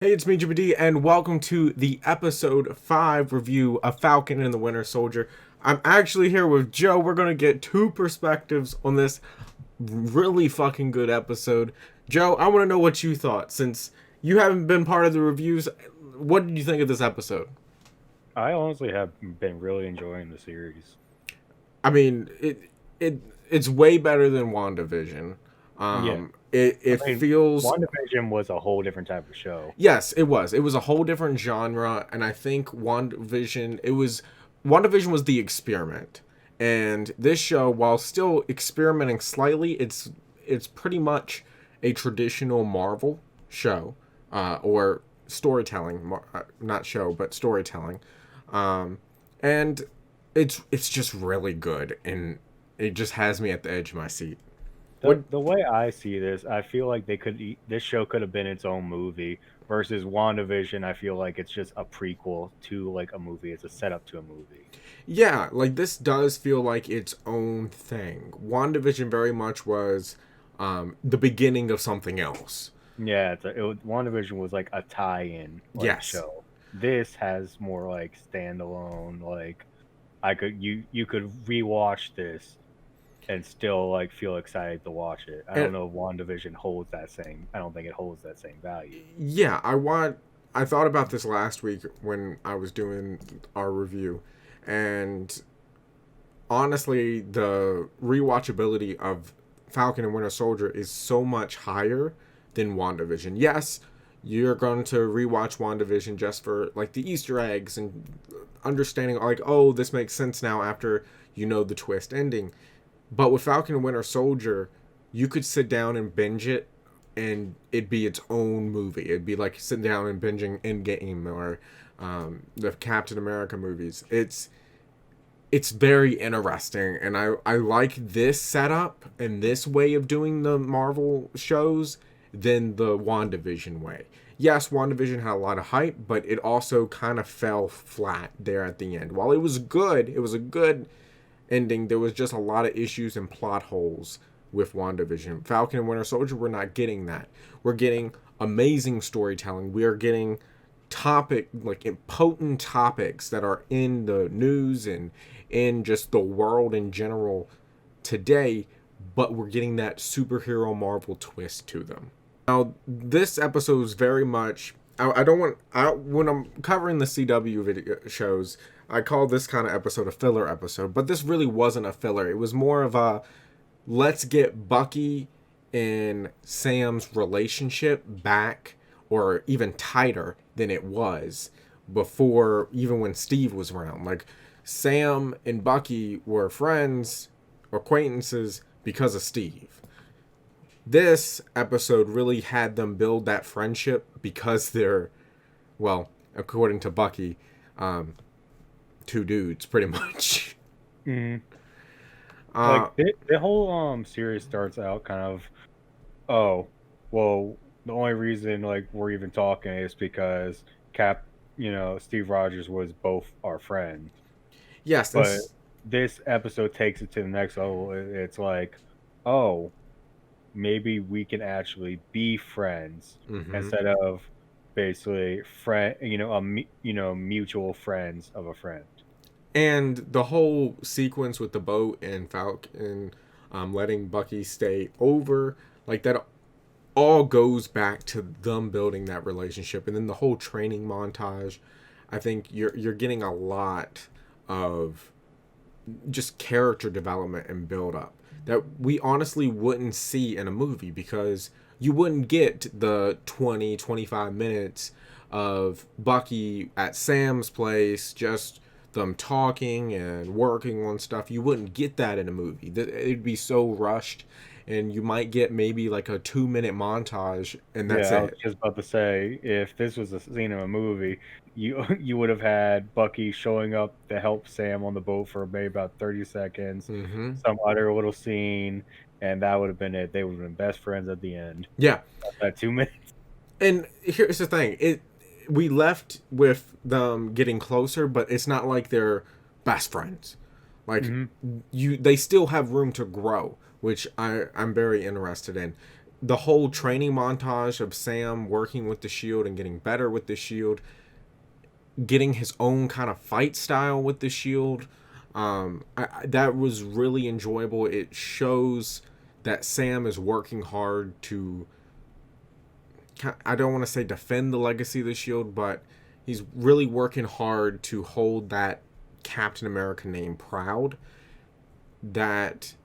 Hey, it's me, Jimmy D, and welcome to the episode 5 review of Falcon and the Winter Soldier. I'm actually here with Joe. We're going to get two perspectives on this really fucking good episode. Joe, I want to know what you thought. Since you haven't been part of the reviews, what did you think of this episode? I honestly have been really enjoying the series. I mean, it's way better than WandaVision. Yeah, It I mean, feels. WandaVision was a whole different type of show. Yes, it was. It was a whole different genre, and I think WandaVision was the experiment. And this show, while still experimenting slightly, it's pretty much a traditional Marvel show, or storytelling, not show, but storytelling. Um, and it's just really good, and it just has me at the edge of my seat. The What? the way I see this, I feel like this show could have been its own movie versus WandaVision. I feel like it's just a prequel to like a movie. It's a setup to a movie. Yeah, like this does feel like its own thing. WandaVision very much was the beginning of something else. WandaVision was like a tie-in like Yes. show. This has more like standalone. Like you could rewatch this and still like feel excited to watch it. I And don't know if WandaVision holds that same. I don't think it holds that same value. yeah, I thought about this last week when I was doing our review, and honestly, the rewatchability of Falcon and Winter Soldier is so much higher than WandaVision. Yes, you're going to rewatch WandaVision just for like the Easter eggs and understanding like, oh, this makes sense now after you know the twist ending. But with Falcon and Winter Soldier, you could sit down and binge it and it'd be its own movie. It'd be like sitting down and binging Endgame or the Captain America movies. It's very interesting, and I like this setup and this way of doing the Marvel shows than the WandaVision way. Yes, WandaVision had a lot of hype, but it also kind of fell flat there at the end. While it was a good ending, there was just a lot of issues and plot holes with WandaVision. Falcon and Winter Soldier, we're not getting that. We're getting amazing storytelling. We are getting potent topics that are in the news and in just the world in general today, but we're getting that superhero Marvel twist to them. Now, this episode is very much. I don't want. When I'm covering the CW video shows, I call this kind of episode a filler episode, but this really wasn't a filler. It was more of a let's get Bucky and Sam's relationship back or even tighter than it was before, even when Steve was around. Like, Sam and Bucky were friends, acquaintances because of Steve. This episode really had them build that friendship because they're, well, according to Bucky, two dudes pretty much. Mm-hmm. Uh, Like the whole series starts out kind of, oh, well, the only reason like we're even talking is because Steve Rogers was both our friends. yes, and But this episode takes it to the next level. It's like, oh, maybe we can actually be friends mm-hmm. instead of basically mutual friends of a friend. And the whole sequence with the boat and Falcon letting Bucky stay over, like that all goes back to them building that relationship. And then the whole training montage, I think you're getting a lot of just character development and build up that we honestly wouldn't see in a movie because you wouldn't get the 20-25 minutes of Bucky at Sam's place just them talking and working on stuff. You wouldn't get that in a movie. It'd be so rushed, and you might get maybe like a 2-minute montage and that's Yeah, I was it. just about to say, if this was a scene of a movie, you you would have had Bucky showing up to help Sam on the boat for maybe about 30 seconds, Mm-hmm. some other little scene, and that would have been it. They would have been best friends at the end. Yeah, That 2 minutes. and here's the thing: we left with them getting closer, but it's not like they're best friends. Like Hmm. they still have room to grow, which I'm very interested in. the whole training montage of Sam working with the Shield and getting better with the Shield, getting his own kind of fight style with the Shield, that was really enjoyable. It shows that Sam is working hard to, I don't want to say defend the legacy of the Shield, but he's really working hard to hold that Captain America name proud, that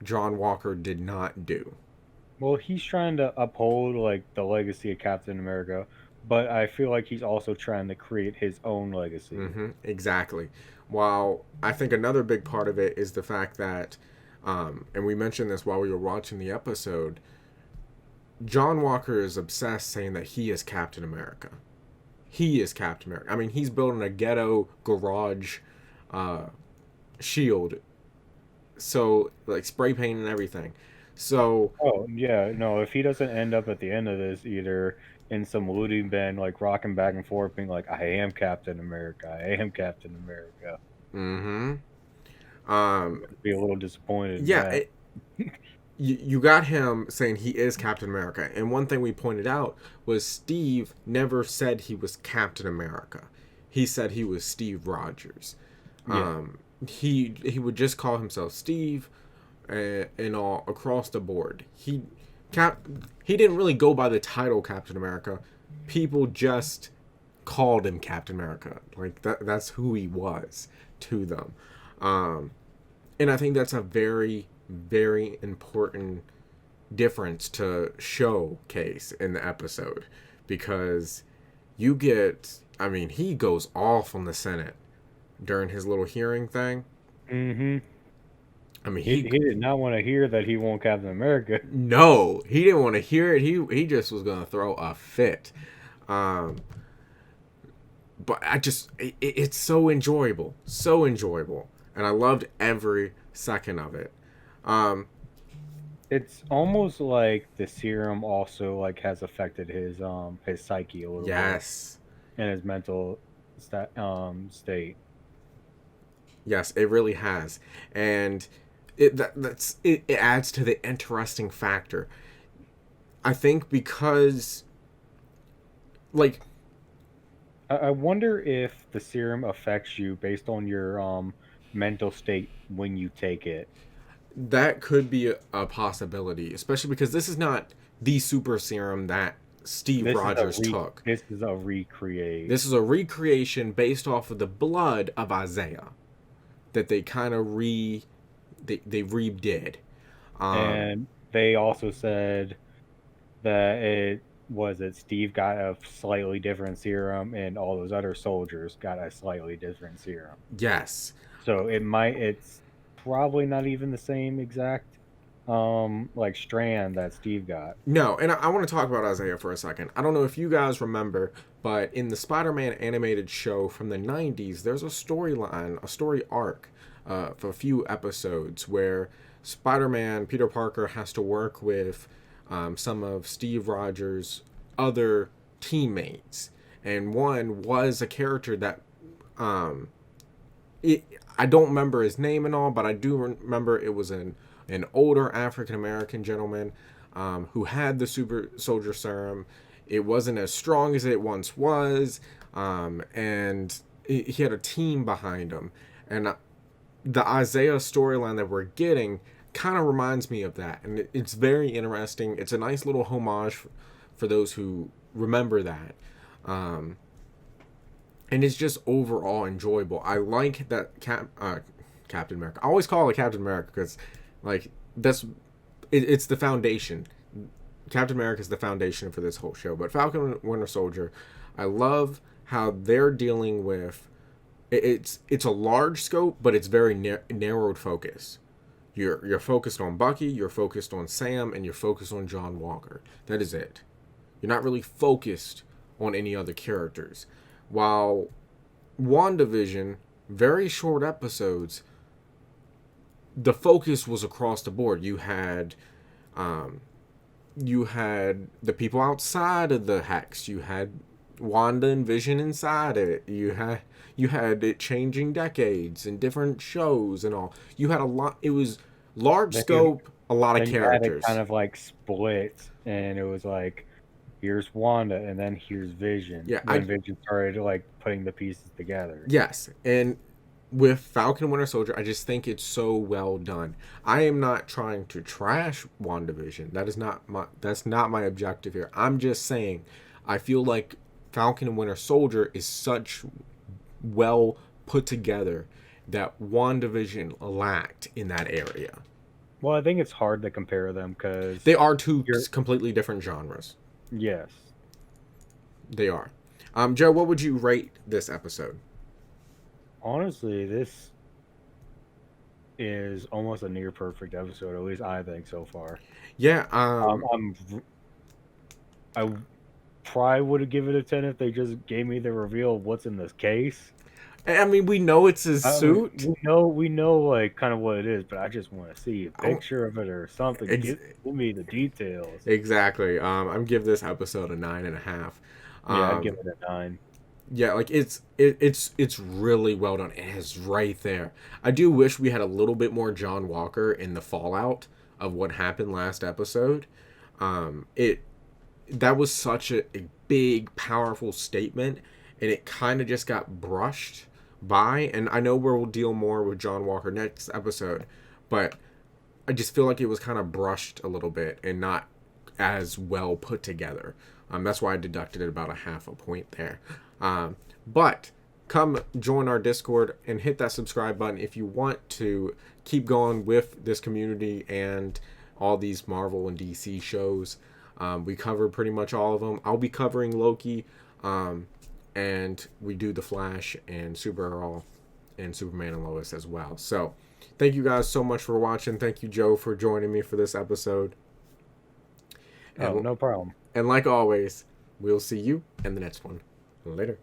John Walker did not do. Well, he's trying to uphold like the legacy of Captain America, but I feel like he's also trying to create his own legacy. Exactly. While I think another big part of it is the fact that, and we mentioned this while we were watching the episode, John Walker is obsessed saying that he is Captain America. He is Captain America. I mean, he's building a ghetto garage shield, so like spray paint and everything. So, Oh yeah, no, if he doesn't end up at the end of this either in some looting bin, like rocking back and forth, being like, "I am Captain America, I am Captain America," mm-hmm. Um, I'd be a little disappointed. yeah, you got him saying he is Captain America. And one thing we pointed out was Steve never said he was Captain America. He said he was Steve Rogers. Yeah. He would just call himself Steve, and all across the board. He didn't really go by the title Captain America. People just called him Captain America. Like that's who he was to them. And I think that's a very, very important difference to showcase in the episode, because you get, I mean, he goes off on the Senate during his little hearing thing. Mm-hmm. I mean, He did not want to hear that he won Captain America. no, he didn't want to hear it. He just was gonna throw a fit. Um, but it's so enjoyable, and I loved every second of it. Um, It's almost like the serum also like has affected his psyche a little bit yes, and his mental state. yes, it really has, and it adds to the interesting factor. I think because, like, I wonder if the serum affects you based on your mental state when you take it. that could be a possibility, especially because this is not the super serum that Steve Rogers took. This is a recreate. This is a recreation based off of the blood of Isaiah that they kind of they redid. And they also said that Steve got a slightly different serum and all those other soldiers got a slightly different serum. Yes. So it's probably not even the same exact like strand that Steve got. No, and I want to talk about Isaiah for a second. I don't know if you guys remember, but in the Spider-Man animated show from the 90s, there's a storyline, a story arc for a few episodes where Spider-Man, Peter Parker, has to work with some of Steve Rogers' other teammates. And one was a character that I don't remember his name and all, but I do remember it was an older African American gentleman who had the super soldier serum. It wasn't as strong as it once was, and he had a team behind him. And the Isaiah storyline that we're getting kind of reminds me of that, and it's very interesting. It's a nice little homage for those who remember that. And it's just overall enjoyable. I like that Captain America. I always call it Captain America because, like, it's the foundation. Captain America is the foundation for this whole show. But Falcon and Winter Soldier, I love how they're dealing with. It's a large scope, but it's very narrowed focus. You're focused on Bucky, you're focused on Sam, and you're focused on John Walker. That is it. You're not really focused on any other characters. While WandaVision, very short episodes, the focus was across the board. You had the people outside of the hex. You had Wanda and Vision inside it. You had it changing decades and different shows and all. You had a lot. It was large scope, a lot of Then you had it characters. kind of like split, and it was like, here's Wanda, and then here's Vision. Yeah, When Vision started like putting the pieces together. yes, and with Falcon and Winter Soldier, I just think it's so well done. I am not trying to trash WandaVision. That's not my objective here. I'm just saying I feel like Falcon and Winter Soldier is such well put together that WandaVision lacked in that area. Well, I think it's hard to compare them because They are two completely different genres. yes. They are. Joe, what would you rate this episode? Honestly, this is almost a near perfect episode. At least I think so far. Yeah, I probably would have given it a 10 if they just gave me the reveal of what's in this case. I mean, we know it's his suit. We know, like kind of what it is, but I just want to see a picture of it or something. Give me the details. Exactly. I'm give this episode a 9.5. Yeah, I'd give it a 9. Yeah, like it's really well done. It is right there. I do wish we had a little bit more John Walker in the fallout of what happened last episode. That was such a big, powerful statement, and it kind of just got brushed by. And I know we'll deal more with John Walker next episode, but I just feel like it was kind of brushed a little bit and not as well put together. That's why I deducted it about a 0.5 point there. But come join our Discord and hit that subscribe button if you want to keep going with this community and all these Marvel and DC shows. We cover pretty much all of them. I'll be covering Loki, and we do The Flash and Supergirl and Superman and Lois as well. So thank you guys so much for watching. Thank you, Joe, for joining me for this episode. Oh, no problem. And like always, we'll see you in the next one. Later.